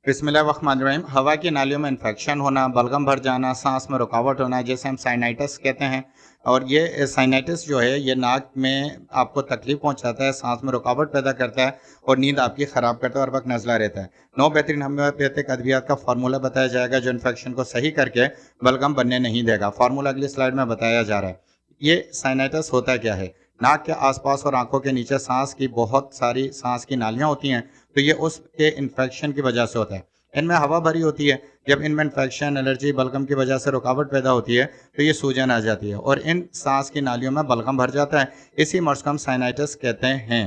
बिस्मिल्लाहिर्रहमानिर्रहीम। हवा की नालियों में इन्फेक्शन होना, बलगम भर जाना, सांस में रुकावट होना, जैसे हम साइनाइटिस कहते हैं। और ये साइनाइटिस जो है ये नाक में आपको तकलीफ पहुंचाता है, सांस में रुकावट पैदा करता है और नींद आपकी ख़राब करता है और वक्त नज़ला रहता है। 9 बेहतरीन होम्योपैथिक अद्वियात का फार्मूला बताया जाएगा जो इन्फेक्शन को सही करके बलगम बनने नहीं देगा। फार्मूला अगली स्लाइड में बताया जा रहा है। ये साइनाइटिस होता क्या है? नाक के आसपास और आंखों के नीचे सांस की बहुत सारी सांस की नालियाँ होती हैं, तो ये उसके इन्फेक्शन की वजह से होता है। इनमें हवा भरी होती है। जब इनमें इन्फेक्शन, एलर्जी, बलगम की वजह से रुकावट पैदा होती है, तो ये सूजन आ जाती है और इन सांस की नालियों में बलगम भर जाता है। इसी मर्ज को हम साइनाइटिस कहते हैं।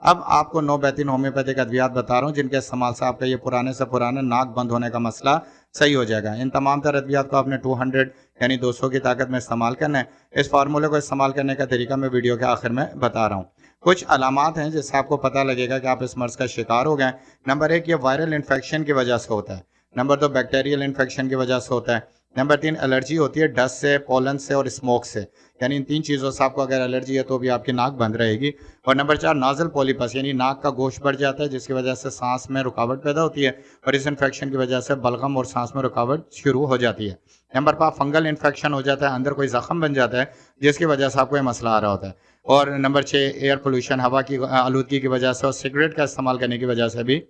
अब आपको 9 बेहतरीन होम्योपैथिक अद्वियात बता रहा हूँ जिनके इस्तेमाल से आपका ये पुराने से पुराना नाक बंद होने का मसला सही हो जाएगा। इन तमाम तर अद्वियात को आपने 200 यानी 200 की ताकत में इस्तेमाल करना है। इस फार्मूले को इस्तेमाल करने का तरीका मैं वीडियो के आखिर में बता रहा हूँ। कुछ अलामात हैं जिससे आपको पता लगेगा कि आप इस मर्ज का शिकार हो गए। नंबर 1, ये वायरल इन्फेक्शन की वजह से होता है। नंबर 2, बैक्टीरियल इन्फेक्शन की वजह से होता है। नंबर 3, एलर्जी होती है डस्ट से, पोलन से और स्मोक से। यानी इन 3 चीज़ों से आपको अगर एलर्जी है तो भी आपकी नाक बंद रहेगी। और नंबर 4, नाजल पॉलीपस यानी नाक का गोश्त बढ़ जाता है जिसकी वजह से सांस में रुकावट पैदा होती है और इस इन्फेक्शन की वजह से बलगम और सांस में रुकावट शुरू हो जाती है। नंबर 5, फंगल इन्फेक्शन हो जाता है, अंदर कोई जख्म बन जाता है जिसकी वजह से आपको ये मसला आ रहा होता है। और नंबर 6, एयर पोल्यूशन, हवा की आलूदगी की वजह से और सिगरेट का इस्तेमाल करने की वजह से भी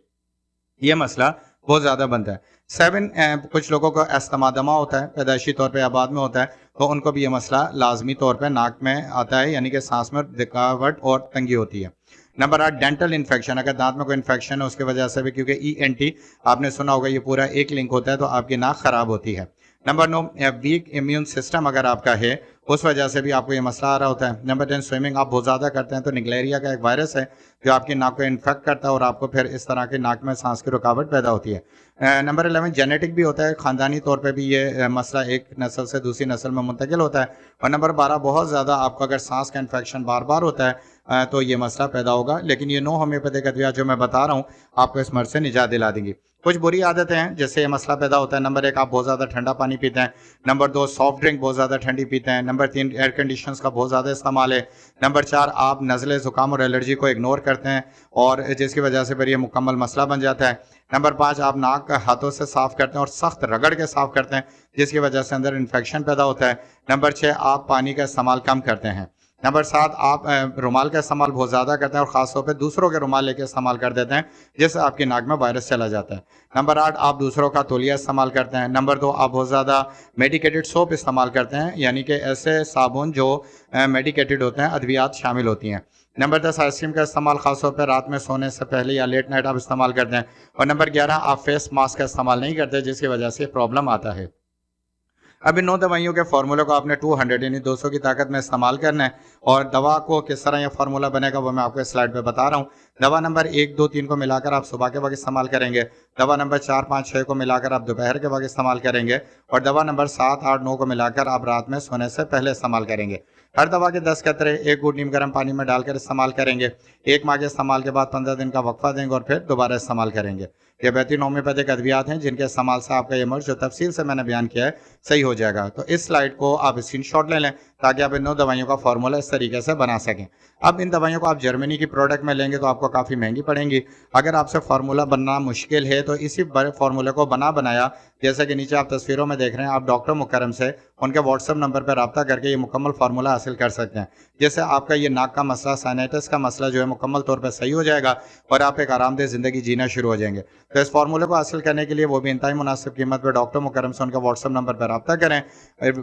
ये मसला बहुत ज़्यादा बनता है। 7, कुछ लोगों को अस्थमा दमा होता है, पैदाइशी तौर पे या बाद में होता है, तो उनको भी ये मसला लाजमी तौर पे नाक में आता है, यानी कि सांस में रुकावट और तंगी होती है। नंबर 8, डेंटल इन्फेक्शन, अगर दांत में कोई इन्फेक्शन है उसकी वजह से भी, क्योंकि ENT आपने सुना होगा ये पूरा एक लिंक होता है, तो आपकी नाक खराब होती है। नंबर 9, वीक इम्यून सिस्टम अगर आपका है उस वजह से भी आपको ये मसला आ रहा होता है। नंबर 10, स्विमिंग आप बहुत ज़्यादा करते हैं तो निग्लेरिया का एक वायरस है जो आपकी नाक को इन्फेक्ट करता है और आपको फिर इस तरह की नाक में सांस की रुकावट पैदा होती है। नंबर 11, जेनेटिक भी होता है, ख़ानदानी तौर पे भी ये मसला एक नस्ल से दूसरी नस्ल में मुंतकिल होता है। और नंबर 12, बहुत ज़्यादा आपको अगर सांस का इन्फेक्शन बार बार होता है तो ये मसला पैदा होगा। लेकिन ये 9 होम्योपैथिक अद्वियात जो मैं बता रहा हूँ आपको इस मर्ज से निजात दिला देंगी। कुछ बुरी आदतें हैं जिससे ये मसला पैदा होता है। नंबर 1, आप बहुत ज़्यादा ठंडा पानी पीते हैं। नंबर 2, सॉफ्ट ड्रिंक बहुत ज़्यादा ठंडी पीते हैं। नंबर 3, एयर कंडीशनर्स का बहुत ज़्यादा इस्तेमाल है। नंबर 4, आप नज़ले, ज़ुकाम और एलर्जी को इग्नोर करते हैं और जिसकी वजह से फिर ये मुकम्मल मसला बन जाता है। नंबर 5, आप नाक हाथों से साफ़ करते हैं और सख्त रगड़ के साफ़ करते हैं जिसकी वजह से अंदर इन्फेक्शन पैदा होता है। नंबर 6, आप पानी का इस्तेमाल कम करते हैं। नंबर 7, आप रुमाल का इस्तेमाल बहुत ज़्यादा करते हैं और ख़ास तौर पे दूसरों के रुमाल लेके इस्तेमाल कर देते हैं जिससे आपकी नाक में वायरस चला जाता है। नंबर 8, आप दूसरों का तौलिया इस्तेमाल करते हैं। नंबर 2, आप बहुत ज़्यादा मेडिकेटेड सोप इस्तेमाल करते हैं, यानी कि ऐसे साबुन जो मेडिकेटेड होते हैं, अद्वियात शामिल होती हैं। नंबर 10, आइसक्रीम का इस्तेमाल खासतौर पर रात में सोने से पहले या लेट नाइट आप इस्तेमाल करते हैं। और नंबर 11, आप फेस मास्क का इस्तेमाल नहीं करते जिसकी वजह से प्रॉब्लम आता है। अब इन 9 दवाइयों के फार्मूले को आपने 200 यानी 200 की ताकत में इस्तेमाल करना है। और दवा को किस तरह यह फार्मूला बनेगा वो मैं आपको इस स्लाइड पे बता रहा हूँ। दवा नंबर 1, 2, 3 को मिलाकर आप सुबह के वक्त इस्तेमाल करेंगे। दवा नंबर 4, 5, 6 को मिलाकर आप दोपहर के वक्त इस्तेमाल करेंगे। और दवा नंबर 7, 8, 9 को मिलाकर आप रात में सोने से पहले इस्तेमाल करेंगे। हर दवा के 10 कतरे 1 घूंट नीम गर्म पानी में डालकर इस्तेमाल करेंगे। 1 माह के इस्तेमाल के बाद 15 दिन का वक्फा देंगे और फिर दोबारा इस्तेमाल करेंगे। ये बेहतरीन होम्योपैथिक अद्वियात हैं जिनके इस्तेमाल से आपका ये मर्ज जो तफसील से मैंने बयान किया है सही हो जाएगा। तो इस स्लाइड को आप स्क्रीनशॉट ले लें ताकि आप इन 9 दवाइयों का फार्मूला इस तरीके से बना सकें। अब इन दवाइयों को आप जर्मनी की प्रोडक्ट में लेंगे तो आपको काफ़ी महंगी पड़ेंगी। अगर आपसे फार्मूला बनना मुश्किल है तो इसी फार्मूले को बना बनाया, जैसे कि नीचे आप तस्वीरों में देख रहे हैं, आप डॉक्टर मुकरम से उनके व्हाट्सएप नंबर पर रब्ता करके ये मुकम्मल फार्मूला हासिल कर सकते हैं, जिससे आपका ये नाक का मसला, साइनाइटिस का मसला जो है मुकम्मल तौर पर सही हो जाएगा और आप एक आरामदेह ज़िंदगी जीना शुरू हो जाएंगे। तो इस फार्मूले को हासिल करने के लिए वो भी इंतहाई मुनासिब कीमत पर डॉक्टर मुकरम से उनके व्हाट्सएप नंबर पर रब्ता करें।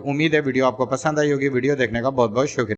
उम्मीद है वीडियो आपको पसंद आई होगी। वीडियो देखने का बहुत बहुत शुक्रिया।